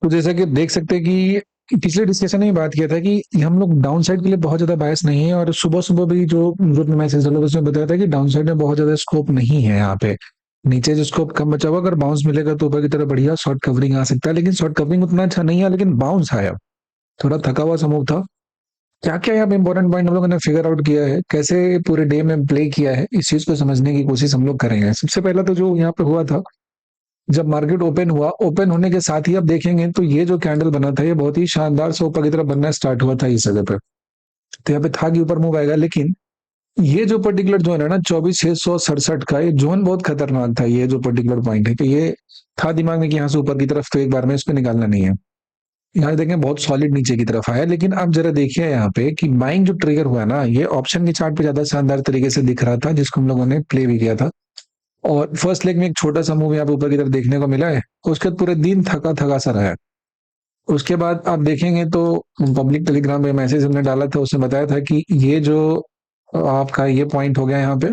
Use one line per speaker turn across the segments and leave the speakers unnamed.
तो जैसा कि देख सकते हैं कि पिछले डिस्कशन में बात किया था कि हम लोग डाउन साइड के लिए बहुत ज्यादा बायस नहीं है, और सुबह सुबह भी जो ग्रुप में मैसेज डाला उसमें बताया था कि डाउन साइड में बहुत ज्यादा स्कोप नहीं है यहाँ पे। नीचे जो स्कोप कम बचा हुआ, अगर बाउंस मिलेगा तो ऊपर की तरफ बढ़िया शॉर्ट कवरिंग आ सकता है, लेकिन शॉर्ट कवरिंग उतना अच्छा नहीं है, लेकिन बाउंस आया। थोड़ा थका हुआ सा मूव था। क्या क्या यहाँ पे इंपॉर्टेंट पॉइंट हम लोगों ने फिगर आउट किया है, कैसे पूरे डे में प्ले किया है, इस चीज को समझने की कोशिश हम लोग करेंगे। सबसे पहला तो जो यहाँ पे हुआ था, जब मार्केट ओपन हुआ, ओपन होने के साथ ही आप देखेंगे तो ये जो कैंडल बना था ये बहुत ही शानदार से ऊपर की तरफ बनना स्टार्ट हुआ था इस जगह पे। तो यहाँ पे था कि ऊपर मूव आएगा, लेकिन ये जो पर्टिकुलर जोन है ना 24,667 का, ये जोन बहुत खतरनाक था। ये जो पर्टिकुलर पॉइंट है, तो ये था दिमाग में कि यहाँ से ऊपर की तरफ तो एक बार में इसको निकालना नहीं है। यहाँ देखें बहुत सॉलिड नीचे की तरफ आया, लेकिन अब जरा देखिए यहाँ पे कि बाइंग जो ट्रिगर हुआ ना, ये ऑप्शन के चार्ट पे ज्यादा शानदार तरीके से दिख रहा था, जिसको हम लोगों ने प्ले भी किया था। और फर्स्ट लेग में एक छोटा सा मूव यहाँ पे ऊपर की तरफ देखने को मिला है, उसके बाद पूरे दिन थका थका सा रहा है। उसके बाद आप देखेंगे तो पब्लिक टेलीग्राम पे मैसेज हमने डाला था, उसने बताया था कि ये जो आपका ये पॉइंट हो गया यहाँ पे,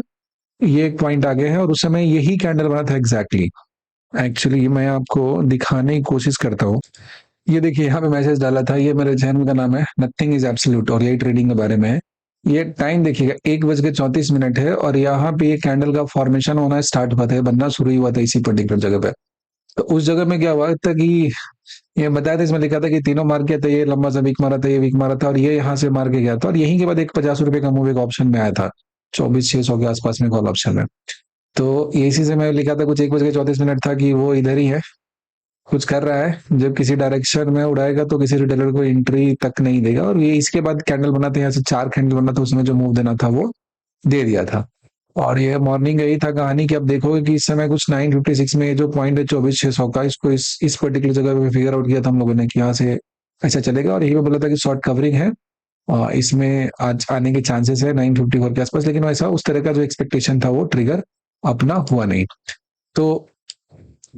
ये एक पॉइंट आ गया है, और उस समय यही कैंडल बना था एग्जैक्टली। एक्चुअली मैं आपको दिखाने की कोशिश करता हूँ। ये देखिए यहाँ पे मैसेज डाला था, ये मेरे चैनल का नाम है नथिंग इज एब्सोल्यूट, और यही ट्रेडिंग के बारे में है। ये टाइम देखिएगा 1:34 है, और यहाँ पे ये कैंडल का फॉर्मेशन होना स्टार्ट हुआ था, बनना शुरू ही हुआ था इसी पर्टिकुलर जगह पे। तो उस जगह में क्या हुआ था कि ये बताया था, इसमें लिखा था कि तीनों मार किया था, ये लंबा सा वीक मारा था, ये वीक मारा था, और ये यहाँ से मार के गया था, और यहीं के बाद एक 50 रुपए का मूव एक ऑप्शन में आया था 24,600 के आसपास में कॉल ऑप्शन में। तो इसी से मैं लिखा था कुछ 1:34 था कि वो इधर ही है, कुछ कर रहा है, जब किसी डायरेक्शन में उड़ाएगा तो किसी रिटेलर को एंट्री तक नहीं देगा। और ये इसके बाद कैंडल बना था, यहाँ से 4 कैंडल बना था, उसमें जो मूव देना था वो दे दिया था। और ये मॉर्निंग यही था कहानी कि अब देखोगे कि इस समय कुछ 9:56 में ये जो पॉइंट है 24,600 का, इसको इस पर्टिकुलर जगह पे फिगर आउट किया था हम लोगों ने कि यहाँ से ऐसा चलेगा, और यही पे बोला था कि शॉर्ट कवरिंग है, और इसमें आज आने के चांसेस है 9:54 के आसपास, लेकिन वैसा उस तरह का जो एक्सपेक्टेशन था वो ट्रिगर अपना हुआ नहीं। तो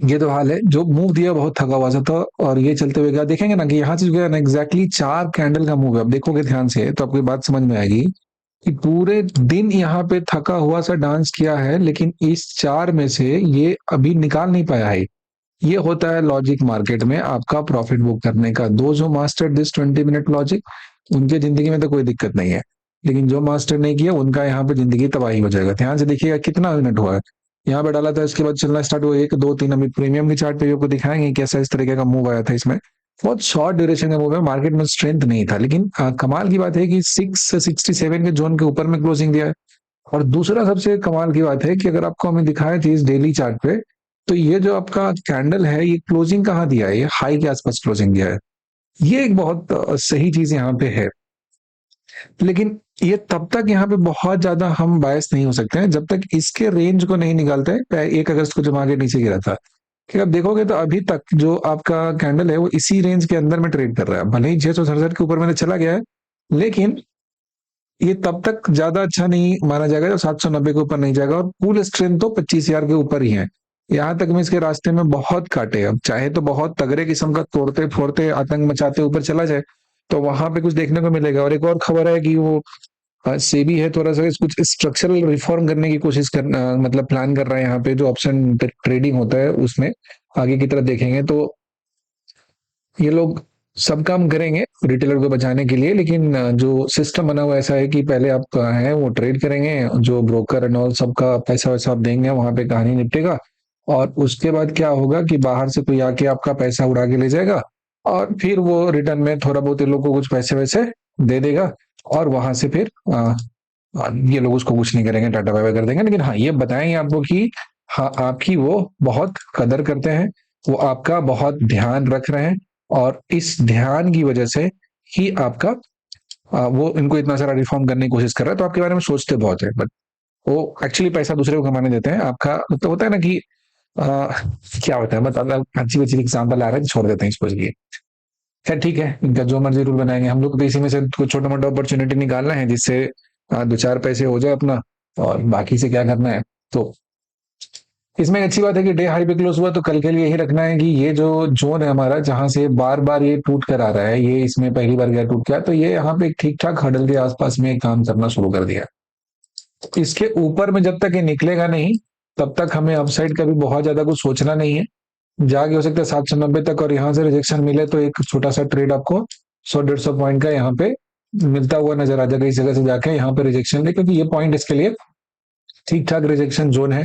ये तो हाल है, जो मूव दिया बहुत थका हुआ सा था। और ये चलते हुए क्या देखेंगे ना कि यहाँ से जो है ना एग्जैक्टली 4 कैंडल का मूव है। अब देखोगे ध्यान से तो आपको बात समझ में आएगी कि पूरे दिन यहाँ पे थका हुआ सा डांस किया है, लेकिन इस 4 में से ये अभी निकाल नहीं पाया है। ये होता है लॉजिक मार्केट में आपका प्रॉफिट बुक करने का। दो जो मास्टर दिस 20 मिनट लॉजिक, उनके जिंदगी में तो कोई दिक्कत नहीं है, लेकिन जो मास्टर नहीं किया उनका यहाँ पे जिंदगी तबाही हो जाएगा। ध्यान से देखिएगा कितना मिनट हुआ है, यहाँ पे डाला था, इसके बाद चलना स्टार्ट हुआ 1 2 3। अभी प्रीमियम के चार्ट पे आपको दिखाएंगे कैसा इस तरीके का मूव आया था इसमें। बहुत शॉर्ट ड्यूरेशन का मूव है, मार्केट में स्ट्रेंथ नहीं था, लेकिन कमाल की बात है कि 667 के जोन के ऊपर में क्लोजिंग दिया है। और दूसरा सबसे कमाल की बात है कि अगर आपको हमें दिखाया थी इस डेली चार्ट पे, तो ये जो आपका कैंडल है ये क्लोजिंग कहाँ दिया है, ये हाई के आसपास क्लोजिंग दिया है। ये एक बहुत सही चीज यहाँ पे है। लेकिन ये तब तक यहाँ पे बहुत ज्यादा हम बायस नहीं हो सकते हैं जब तक इसके रेंज को नहीं निकालते हैं। 1 अगस्त को जब आगे नीचे गिरा था, कि आप देखोगे तो अभी तक जो आपका कैंडल है वो इसी रेंज के अंदर में ट्रेड कर रहा है। भले ही 667 के ऊपर मैंने चला गया है, लेकिन ये तब तक ज्यादा अच्छा नहीं माना जाएगा जब 790 के ऊपर नहीं जाएगा। और कूल स्ट्रेंथ तो 25,000 के ऊपर ही है। यहाँ तक में इसके रास्ते में बहुत काटे, अब चाहे तो बहुत तगड़े किस्म का तोड़ते फोड़ते आतंक मचाते ऊपर चला जाए तो वहां पे कुछ देखने को मिलेगा। और एक और खबर है कि वो सेबी है थोड़ा सा कुछ स्ट्रक्चरल रिफॉर्म करने की कोशिश करना, मतलब प्लान कर रहा है यहाँ पे जो ऑप्शन ट्रेडिंग होता है उसमें। आगे की तरफ देखेंगे तो ये लोग सब काम करेंगे रिटेलर को बचाने के लिए, लेकिन जो सिस्टम बना हुआ ऐसा है कि पहले आप हैं वो ट्रेड करेंगे, जो ब्रोकर एंड ऑल सबका पैसा वैसा आप देंगे, वहां पे कहानी निपटेगा। और उसके बाद क्या होगा कि बाहर से कोई आके आपका पैसा उड़ा के ले जाएगा, और फिर वो रिटर्न में थोड़ा बहुत इन लोग को कुछ पैसे वैसे दे देगा, और वहां से फिर ये लोग उसको कुछ नहीं करेंगे, टाटा बाय बाय कर देंगे। लेकिन हाँ ये बताएंगे आपको कि हाँ आपकी वो बहुत कदर करते हैं, वो आपका बहुत ध्यान रख रहे हैं, और इस ध्यान की वजह से ही आपका वो इनको इतना सारा रिफॉर्म करने की कोशिश कर रहा है। तो आपके बारे में सोचते बहुत है, बट वो एक्चुअली पैसा दूसरे को कमाने देते हैं। आपका तो होता है ना कि आ, क्या होता है, मतलब अच्छी अच्छी एग्जाम्पल आ रहा है, छोड़ देते हैं इसको जी। खैर ठीक है, इनका जो मर्जी रूल बनाएंगे, हम लोग तो इसी में से कुछ छोटा मोटा अपॉर्चुनिटी निकालना है जिससे 2 4 पैसे हो जाए अपना, और बाकी से क्या करना है। तो इसमें एक अच्छी बात है कि डे हाई पे क्लोज हुआ, तो कल के लिए यही रखना है कि ये जो जोन है हमारा जहां से बार बार ये टूट कर आ रहा है, ये इसमें पहली बार गया टूट गया, तो ये यहाँ पे एक ठीक ठाक हडल के आसपास में काम करना शुरू कर दिया। इसके ऊपर में जब तक ये निकलेगा नहीं, तब तक हमें अपसाइड का भी बहुत ज्यादा कुछ सोचना नहीं है। जाके हो सकता है 790 तक, और यहाँ से रिजेक्शन मिले तो एक छोटा सा ट्रेड आपको 100-150 पॉइंट का यहाँ पे मिलता हुआ नजर आ जाएगा इस जगह से जाके यहाँ पे रिजेक्शन ले, क्योंकि ये पॉइंट इसके लिए ठीक ठाक रिजेक्शन जोन है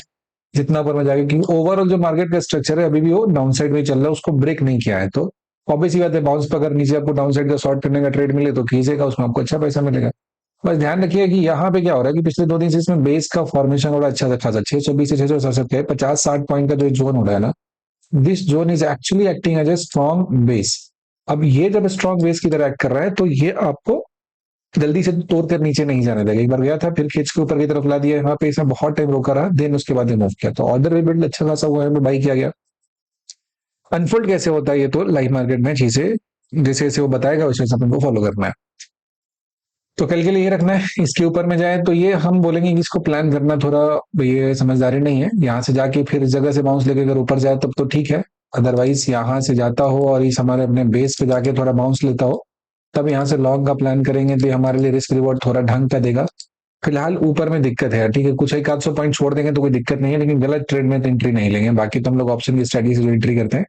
जितना ऊपर में जाएगा, क्योंकि ओवरऑल जो मार्केट का स्ट्रक्चर है अभी भी वो डाउन साइड में ही चल रहा है, उसको ब्रेक नहीं किया है। तो ऑब्वियस ही बात है, बाउंस पर अगर नीचे आपको डाउन साइड का शॉर्ट करने का ट्रेड मिले तो खींचेगा, उसमें आपको अच्छा पैसा मिलेगा। बस ध्यान रखिए कि यहाँ पे क्या हो रहा है कि पिछले 2 दिन से इसमें बेस का फॉर्मेशन बड़ा अच्छा खासा 620 से 667 है, 50-60 पॉइंट का जो जोन हो रहा है ना, this zone is actually acting as a strong base. अब ये जब स्ट्रॉन्ग बेस की तरह एक्ट कर रहा है तो ये आपको जल्दी से तोड़ कर नीचे नहीं जाने देगा। एक बार गया था, फिर खींच के ऊपर की तरफ ला दिया, यहाँ पे इसमें बहुत टाइम रोका रहा, देन उसके बाद मूव किया, तो ऑर्डर रिबिल्ड अच्छा खासा हुआ है, बाई किया गया। अनफोल्ड कैसे होता है ये तो लाइव मार्केट में चीजें जैसे जैसे वो बताएगा वैसे वैसे अपन को फॉलो करना है। तो कल के लिए ये रखना है। इसके ऊपर में जाए तो ये हम बोलेंगे कि इसको प्लान करना थोड़ा ये समझदारी नहीं है। यहाँ से जाके फिर इस जगह से बाउंस लेके अगर ऊपर जाए तब तो ठीक है, अदरवाइज यहाँ से जाता हो और इस हमारे अपने बेस पे जाके थोड़ा बाउंस लेता हो, तब यहाँ से लॉन्ग का प्लान करेंगे तो ये हमारे लिए रिस्क रिवॉर्ड थोड़ा ढंग का देगा। फिलहाल ऊपर में दिक्कत है, ठीक है, कुछ एक आध सौ पॉइंट छोड़ देंगे तो कोई दिक्कत नहीं है, लेकिन गलत ट्रेड में तो एंट्री नहीं लेंगे। बाकी तो हम लोग ऑप्शन की स्ट्रेटजी से एंट्री करते हैं।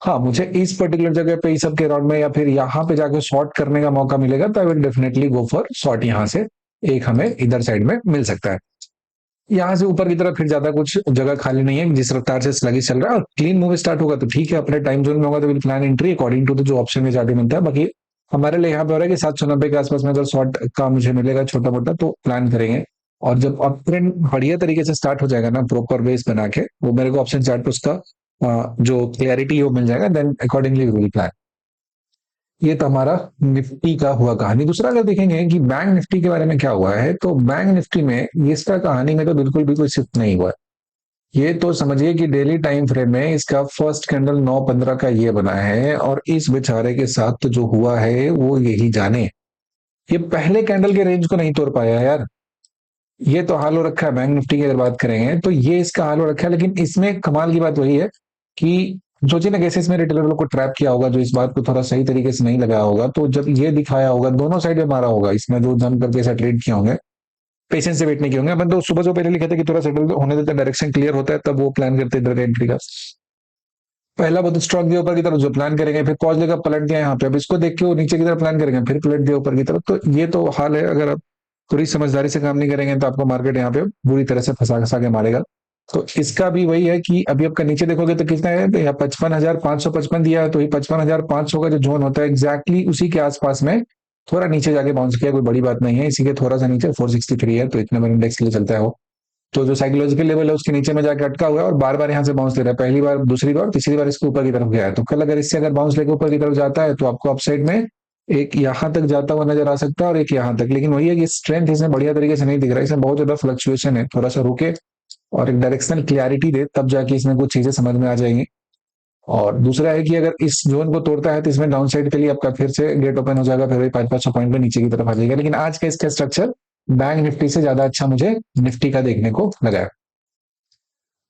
हाँ, मुझे इस पर्टिकुलर जगह पे इस सब के राउंड में या फिर यहाँ पे जाके शॉर्ट करने का मौका मिलेगा तो I will definitely go for short. यहाँ से एक हमें इधर साइड में मिल सकता है। यहाँ से ऊपर की तरफ फिर ज्यादा कुछ जगह खाली नहीं है, जिस रफ्तार से स्लगिश चल रहा है और क्लीन मूव स्टार्ट होगा तो ठीक है, अपने टाइम जोन में होगा तो will plan entry according to the जो ऑप्शन में जाके मिलता है। बाकी हमारे लिए यहाँ पे हो रहा है कि 790 के आसपास में अगर शॉर्ट का मुझे मिलेगा छोटा मोटा तो प्लान करेंगे। और जब अप ट्रेंड बढ़िया तरीके से स्टार्ट हो जाएगा ना प्रॉपर बेस बना के, वो मेरे को ऑप्शन चार्ट पे उसका जो क्लियरिटी है वो मिल जाएगा, देन अकॉर्डिंगली विल प्लान। ये तो हमारा निफ्टी का हुआ कहानी। दूसरा अगर देखेंगे कि बैंक निफ्टी के बारे में क्या हुआ है, तो बैंक निफ्टी में ये इसका कहानी में तो बिल्कुल भी कोई शिफ्ट नहीं हुआ है। ये तो समझिए कि डेली टाइम फ्रेम में इसका फर्स्ट कैंडल 9:15 का ये बना है, और इस बेचारे के साथ तो जो हुआ है वो यही जाने। ये पहले कैंडल के रेंज को नहीं तोड़ पाया यार। ये तो हाल हो रखा है बैंक निफ्टी की अगर बात करेंगे तो ये इसका हाल हो रखा है। लेकिन इसमें कमाल की बात वही है कि सोचिए ना कैसे इसमें रिटेलर लोग को ट्रैप किया होगा, जो इस बात को थोड़ा सही तरीके से नहीं लगाया होगा। तो जब ये दिखाया होगा दोनों साइड में मारा होगा, इसमें जो जम करके ऐसा ट्रेड किए होंगे, पेशेंस से वेट नहीं किए होंगे। अपन तो सुबह जो पहले लिखे थे कि थोड़ा सेटल होने देते, डायरेक्शन क्लियर होता है तब वो प्लान करते इधर एंट्री का। पहला बहुत स्ट्रॉक दिया ऊपर की तरफ जो प्लान करेंगे, फिर कॉज लेकर पलट दिया यहाँ पे, अब इसको देख के वो नीचे की तरफ प्लान करेंगे, फिर पलट दिया ऊपर की तरफ। तो ये तो हाल है, अगर आप थोड़ी समझदारी से काम नहीं करेंगे तो आपको मार्केट यहाँ पे बुरी तरह से फंसा फंसा के मारेगा। तो इसका भी वही है कि अभी आपका नीचे देखोगे तो कितना है, तो यहाँ 55,555 दिया है, तो ये 55,500 का जो जोन होता है एग्जैक्टली उसी के आसपास में थोड़ा नीचे जाके बाउंस किया, कोई बड़ी बात नहीं है। इसी के थोड़ा सा नीचे 463 है, तो इतने में इंडेक्स के लिए चलता है वो। तो जो साइकोलॉजिकल लेवल है उसके नीचे में जाकर अटका हुआ है और बार बार यहाँ से बाउंस ले रहा है, पहली बार, दूसरी बार, तीसरी बार इसके ऊपर की तरफ गया है। तो कल अगर इससे अगर बाउंस लेकर ऊपर की तरफ जाता है तो आपको अपसाइड में एक यहाँ तक जाता हुआ नजर आ सकता है और एक यहाँ तक। लेकिन वही है कि स्ट्रेंथ इसमें बढ़िया तरीके से नहीं दिख रहा है, इसमें बहुत ज्यादा फ्लक्चुएशन है। थोड़ा सा रुके और एक डायरेक्शनल क्लियरिटी दे तब जाके इसमें कुछ चीजें समझ में आ जाएंगी। और दूसरा है कि अगर इस जोन को तोड़ता है तो इसमें डाउन साइड के लिए आपका फिर से गेट ओपन हो जाएगा, फिर वही 500-500 पॉइंट पे नीचे की तरफ आ जाएगा। लेकिन आज का इसका स्ट्रक्चर बैंक निफ्टी से ज्यादा अच्छा मुझे निफ्टी का देखने को लगा है।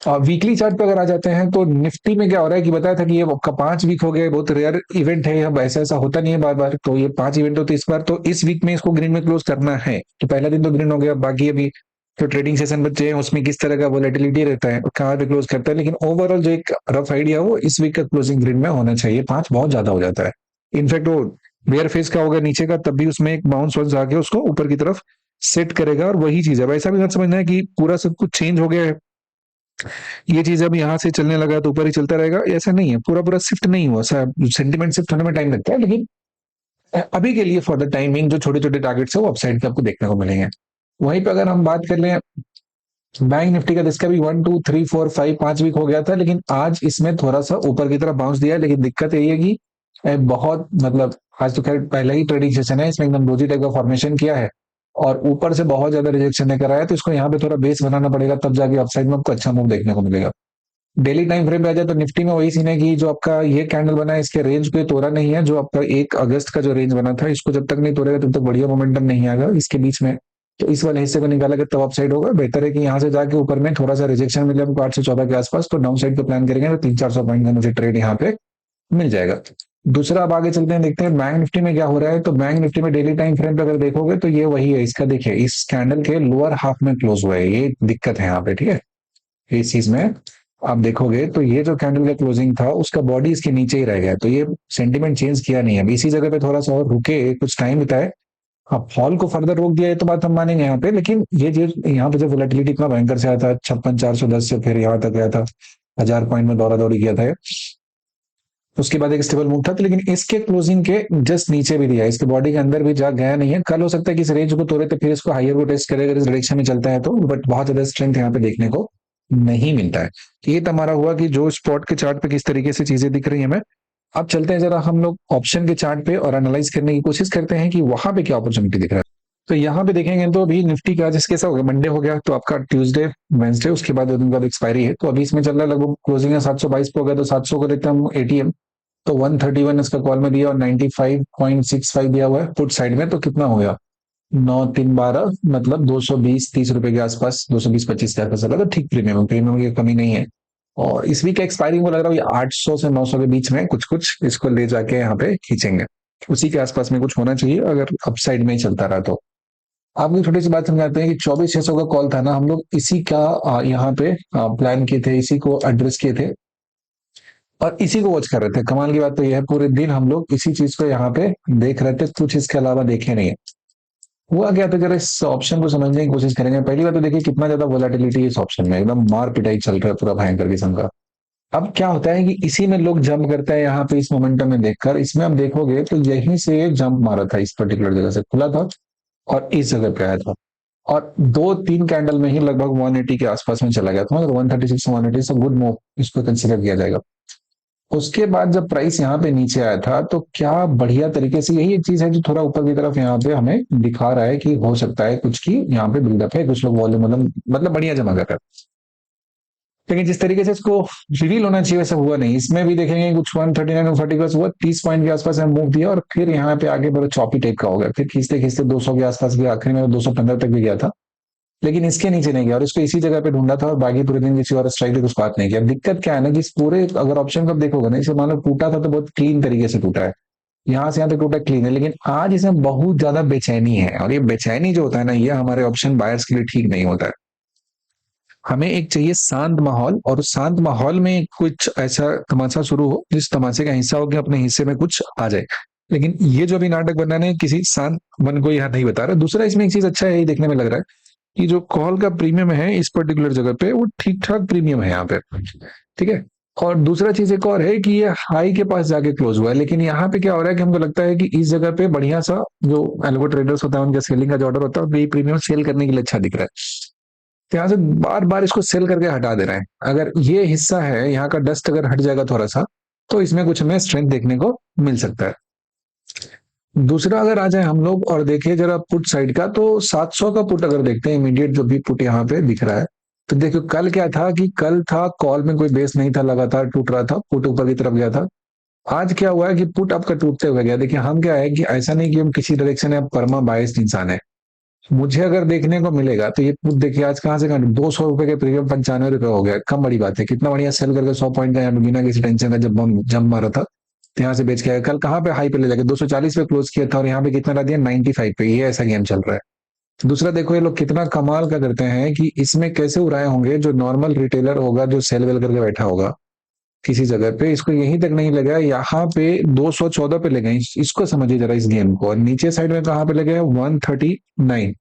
वीकली चार्ट पे अगर आ जाते हैं तो निफ्टी में क्या हो रहा है कि बताया था कि ये आपका 5 वीक हो गया, बहुत रेयर इवेंट है, अब ऐसा ऐसा होता नहीं है बार बार। तो ये 5 इवेंट होते इस बार, तो इस वीक में इसको ग्रीन में क्लोज करना है। तो पहला दिन तो ग्रीन हो गया, बाकी अभी जो ट्रेडिंग सेशन बचे हैं उसमें किस तरह का वोलेटिलिटी रहता है और कहाँ पे क्लोज करता है। लेकिन ओवरऑल जो एक रफ आइडिया वो इस वीक का क्लोजिंग ग्रीन में होना चाहिए। 5 बहुत ज्यादा हो जाता है। इनफैक्ट वो बेयर फेस का होगा नीचे का, तब भी उसमें एक बाउंस वाउंस आके उसको ऊपर की तरफ सेट करेगा। और वही चीज है, वैसा भी मत समझना है कि पूरा सब कुछ चेंज हो गया है, ये चीज अब यहाँ से चलने लगा तो ऊपर ही चलता रहेगा, ऐसा नहीं है। पूरा पूरा शिफ्ट नहीं हुआ, सेंटिमेंट शिफ्ट होने में टाइम लगता है। लेकिन अभी के लिए फॉर द टाइमिंग जो छोटे छोटे टारगेट्स है वो अपसाइड के आपको देखने को मिलेंगे। वहीं पे अगर हम बात कर लें बैंक निफ्टी का, इसका भी 1 2 3 4 5 5 वीक हो गया था, लेकिन आज इसमें थोड़ा सा ऊपर की तरफ बाउंस दिया है। लेकिन दिक्कत यही है कि बहुत मतलब आज तो खैर पहला ही ट्रेडिंग सेशन है, इसमें एकदम रोजी टाइप का फॉर्मेशन किया है और ऊपर से बहुत ज्यादा रिजेक्शन लेकर आया, तो इसको यहाँ पे थोड़ा बेस बनाना पड़ेगा, तब जाके अपसाइड में आपको अच्छा मूव देखने को मिलेगा। डेली टाइम फ्रेम पे आ जाए तो निफ्टी में वही सीन है कि जो आपका ये कैंडल बना है इसके रेंज पे तोड़ा नहीं है। जो आपका 1 अगस्त का जो रेंज बना था, इसको जब तक नहीं तोड़ेगा तब तक बढ़िया मोमेंटम नहीं आएगा इसके बीच में। तो इस वाले हिस्से को निकाला तब अपसाइड होगा। बेहतर है कि यहाँ से जाके ऊपर में थोड़ा सा रिजेक्शन मिले हमको 814 के आसपास, तो डाउन साइड का प्लान करेंगे तो 300-400 पॉइंट का मुझे ट्रेड यहाँ पे मिल जाएगा। दूसरा अब आगे चलते हैं, देखते हैं बैंक निफ्टी में क्या हो रहा है। तो बैंक निफ्टी में डेली टाइम फ्रेम पे अगर देखोगे तो ये वही है, इसका देखिए इस कैंडल के लोअर हाफ में क्लोज हुआ है, ये दिक्कत है यहाँ पे, ठीक है, इस चीज में। आप देखोगे तो ये जो कैंडल का क्लोजिंग था उसका बॉडी इसके नीचे ही रह गया, तो ये सेंटीमेंट चेंज किया नहीं है। अब इसी जगह पे थोड़ा सा और रुके, कुछ टाइम बिताए, हाँ फॉल को फर्दर रोक दिया, ये तो बात हम मानेंगे यहाँ पे। लेकिन ये जो यहाँ पे जो वोलेटिलिटी इतना भयंकर से आया था 56,410 से फिर यहाँ तक गया था, 1,000 पॉइंट में दौड़ा दौड़ी किया था ये। उसके बाद एक स्टेबल मूव था, तो लेकिन इसके क्लोजिंग के जस्ट नीचे भी दिया, इसके बॉडी के अंदर भी जा गया नहीं है। कल हो सकता है कि इस रेंज को तोड़े तो फिर इसको हायर को टेस्ट करेगा, इस डायरेक्शन में चलता है तो, बट बहुत ज्यादा स्ट्रेंथ यहाँ पे देखने को नहीं मिलता है। तो ये तो हमारा हुआ कि जो स्पॉट के चार्ट पे किस तरीके से चीजें दिख रही है हमें। अब चलते हैं जरा हम लोग ऑप्शन के चार्ट पे और एनालाइज करने की कोशिश करते हैं कि वहां पे क्या अपॉर्चुनिटी दिख रहा है। तो यहाँ पे देखेंगे तो अभी निफ्टी का जिसके कैसा हो गया, मंडे हो गया तो आपका ट्यूसडे वेंसडे, उसके बाद 2 दिन बाद एक्सपायरी है, तो अभी इसमें चल रहा है लगभग क्लोजिंग है 722 पे हो गया, तो 700 को लेते हैं हम एटीएम। तो 131 इसका कॉल में दिया और 95.65 दिया हुआ है पुट साइड में, तो कितना हो गया 9 3 12, मतलब 220 30 रुपए के आसपास, 220 25 के आसपास लगा, तो ठीक प्रीमियम है, प्रीमियम की कमी नहीं है। और इस वीक एक्सपायरी को लग रहा है 800 से 900 के बीच में कुछ कुछ इसको ले जाके यहाँ पे खींचेंगे, उसी के आसपास में कुछ होना चाहिए अगर अपसाइड में ही चलता रहा तो। आपको छोटी सी बात समझाते हैं कि 24,600 का कॉल था ना, हम लोग इसी का यहाँ पे प्लान किए थे, इसी को एड्रेस किए थे और इसी को वॉच कर रहे थे। कमाल की बात तो यह है पूरे दिन हम लोग इसी चीज को यहाँ पे देख रहे थे, कुछ इसके अलावा देखे नहीं है। हुआ क्या था, जरा इस ऑप्शन को समझने की कोशिश करेंगे। पहली बात तो देखिए कितना ज्यादा वोलेटिलिटी इस ऑप्शन में, एकदम मार पिटाई चल रहा है पूरा भयंकर किस्म का। अब क्या होता है कि इसी में लोग जंप करता है यहाँ पे, इस मोमेंटम में देखकर, इसमें आप देखोगे तो यहीं से जंप मारा था, इस पर्टिकुलर जगह से खुला था और इस जगह पे आया था और 2 3 कैंडल में ही लगभग 180 के आसपास में चला गया था, मतलब 136 180 से गुड मूव इसको कंसिडर किया जाएगा। उसके बाद जब प्राइस यहाँ पे नीचे आया था तो क्या बढ़िया तरीके से, यही एक चीज है जो थोड़ा ऊपर की तरफ यहाँ पे हमें दिखा रहा है कि हो सकता है कुछ की यहाँ पे बिल्डअप है, कुछ लोग वॉल्यूम मतलब बढ़िया जमा कर रहे हैं। लेकिन जिस तरीके से इसको रिवील होना चाहिए वैसा हुआ नहीं। इसमें भी देखेंगे कुछ 139 और 40 हुआ, 30 पॉइंट के आसपास हम मूव दिया और फिर यहाँ पे आगे बड़ा चॉपी टाइप का हो गया, फिर खींचते खींचते 200 के आसपास भी, आखिर में 215 तक भी गया था, लेकिन इसके नीचे नहीं गया और इसको इसी जगह पे ढूंढा था और बाकी पूरे दिन किसी और स्ट्राइक पे कुछ बात नहीं किया। अब दिक्कत क्या है ना कि इस पूरे अगर ऑप्शन को देखोगे ना, इसे मान लो टूटा था तो बहुत क्लीन तरीके से टूटा है, यहाँ से यहाँ तक टूटा क्लीन है, लेकिन आज इसमें बहुत ज्यादा बेचैनी है और ये बेचैनी जो होता है ना, ये हमारे ऑप्शन बायर्स के लिए ठीक नहीं होता है। हमें एक चाहिए शांत माहौल, और उस शांत माहौल में कुछ ऐसा तमाशा शुरू हो जिस तमाशे का हिस्सा हो कि अपने हिस्से में कुछ आ जाए। लेकिन ये जो अभी नाटक बनाने किसी शांत मन को यहाँ नहीं बता रहा। दूसरा इसमें एक चीज अच्छा है, ये देखने में लग रहा है कि जो कॉल का प्रीमियम है इस पर्टिकुलर जगह पे वो ठीक ठाक प्रीमियम है यहाँ पे, ठीक है। और दूसरा चीज एक और है कि ये हाई के पास जाके क्लोज हुआ है, लेकिन यहाँ पे क्या हो रहा है कि हमको लगता है कि इस जगह पे बढ़िया सा जो एल्गो ट्रेडर्स होता है उनका सेलिंग का जो ऑर्डर होता है वो प्रीमियम सेल करने के लिए अच्छा दिख रहा है, तो यहाँ से बार बार इसको सेल करके हटा दे रहे हैं। अगर ये हिस्सा है यहाँ का डस्ट अगर हट जाएगा थोड़ा सा तो इसमें कुछ हमें स्ट्रेंथ देखने को मिल सकता है। दूसरा अगर आ जाए हम लोग और देखें जरा पुट साइड का, तो 700 का पुट अगर देखते हैं, इमीडिएट जो भी पुट यहाँ पे दिख रहा है, तो देखो कल क्या था कि कल था कॉल में कोई बेस नहीं था, लगातार टूट रहा था, पुट ऊपर की तरफ गया था। आज क्या हुआ है कि पुट आपका टूटते हुए गया। देखिए हम क्या है कि ऐसा नहीं कि हम किसी डायरेक्शन में परमा बायस्ड इंसान है। मुझे अगर देखने को मिलेगा तो ये पुट देखिए आज कहाँ से कहाँ 200 रुपए के प्रीमियम 95 रुपए हो गया, कम बड़ी बात है, कितना बढ़िया सेल करके 100 पॉइंट का यहाँ पे बिना किसी टेंशन का जब जंप मारा था, तो यहाँ से बेच के आया। कल कहाँ पे हाई पे ले जाके 240 पे क्लोज किया था और यहाँ पे कितना ला दिया 95 पे, ये ऐसा गेम चल रहा है। दूसरा देखो ये लोग कितना कमाल का करते हैं कि इसमें कैसे उड़ाए होंगे, जो नॉर्मल रिटेलर होगा जो सेल वेल करके बैठा होगा किसी जगह पे, इसको यहीं तक नहीं लगा, यहाँ पे 214 पे ले गए। इसको समझिए जरा इस गेम को, और नीचे साइड में कहाँ पे लगे 139।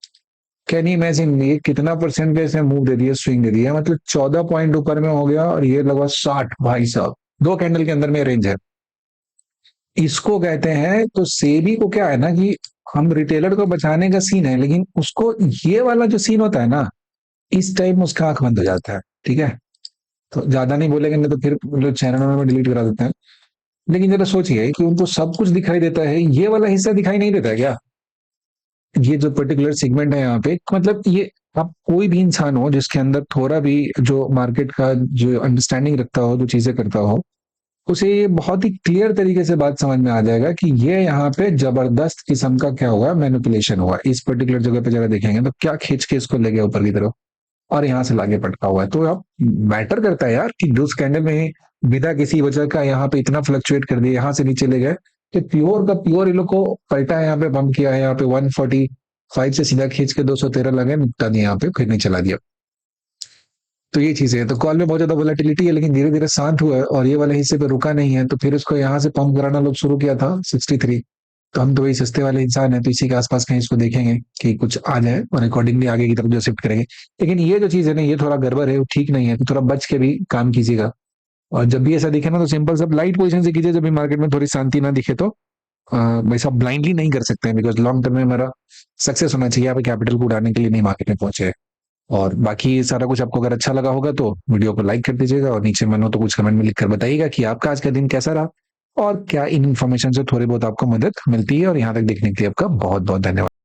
कैन यू इमेजिन ये कितना परसेंट का इसने मूव दे दिया, स्विंग दे दिया, मतलब 14 पॉइंट ऊपर में हो गया और ये लगभग 60, भाई साहब 2 कैंडल के अंदर में रेंज है। इसको कहते हैं, तो सेबी को क्या है ना कि हम रिटेलर को बचाने का सीन है, लेकिन उसको ये वाला जो सीन होता है ना, इस टाइम उसका आंख बंद हो जाता है, ठीक है। तो ज्यादा नहीं बोलेंगे नहीं तो फिर चैनल में डिलीट करा देते हैं। लेकिन जरा सोचिए कि उनको सब कुछ दिखाई देता है, ये वाला हिस्सा दिखाई नहीं देता है क्या, ये जो पर्टिकुलर सेगमेंट है यहाँ पे, मतलब ये आप कोई भी इंसान हो जिसके अंदर थोड़ा भी जो मार्केट का जो अंडरस्टैंडिंग रखता हो, जो चीजें करता हो, उसे ये बहुत ही क्लियर तरीके से बात समझ में आ जाएगा कि ये यहाँ पे जबरदस्त किस्म का क्या हुआ, मैनिपुलेशन हुआ। इस पर्टिकुलर जगह पे जरा देखेंगे तो क्या खींच के इसको ले गया ऊपर की तरफ और यहाँ से लाके पटका हुआ है। तो अब मैटर करता है यार कि जो स्कैंडल में ही बिना किसी वजह का यहाँ पे इतना फ्लक्चुएट कर दिया, यहाँ से नीचे ले गए, तो प्योर का प्योर इन लोग को पलटा है, यहाँ पे बंद किया है, यहाँ पे 145 से सीधा खींच के 213 लगे, निपटा दिया यहाँ पे, फिर नहीं चला दिया। तो ये चीजें है, तो कॉल में बहुत ज्यादा वोलेटिलिटी है, लेकिन धीरे धीरे शांत हुआ है और ये वाले हिस्से पे रुका नहीं है, तो फिर उसको यहाँ से पंप कराना लोग शुरू किया था 63। तो हम तो वही सस्ते वाले इंसान है, तो इसी के आसपास कहीं इसको देखेंगे कि कुछ आ जाए और अकॉर्डिंगली आगे की तरफ जो शिफ्ट करेंगे। लेकिन ये जो चीज है ना, ये थोड़ा गड़बड़ है, वो ठीक नहीं है, तो थोड़ा बच के भी काम कीजिएगा। और जब भी ऐसा दिखे ना, तो सिंपल सब लाइट पोजीशन से कीजिए, जब भी मार्केट में थोड़ी शांति ना दिखे तो। वैसा ब्लाइंडली नहीं कर सकते हैं, बिकॉज लॉन्ग टर्म में हमारा सक्सेस होना चाहिए, आप कैपिटल को उड़ाने के लिए नहीं मार्केट में पहुंचे हैं। और बाकी सारा कुछ आपको अगर अच्छा लगा होगा तो वीडियो को लाइक कर दीजिएगा, और नीचे मन हो तो कुछ कमेंट में लिखकर बताइएगा कि आपका आज का दिन कैसा रहा, और क्या इन इन्फॉर्मेशन से थोड़ी बहुत आपको मदद मिलती है। और यहाँ तक देखने के लिए आपका बहुत बहुत धन्यवाद।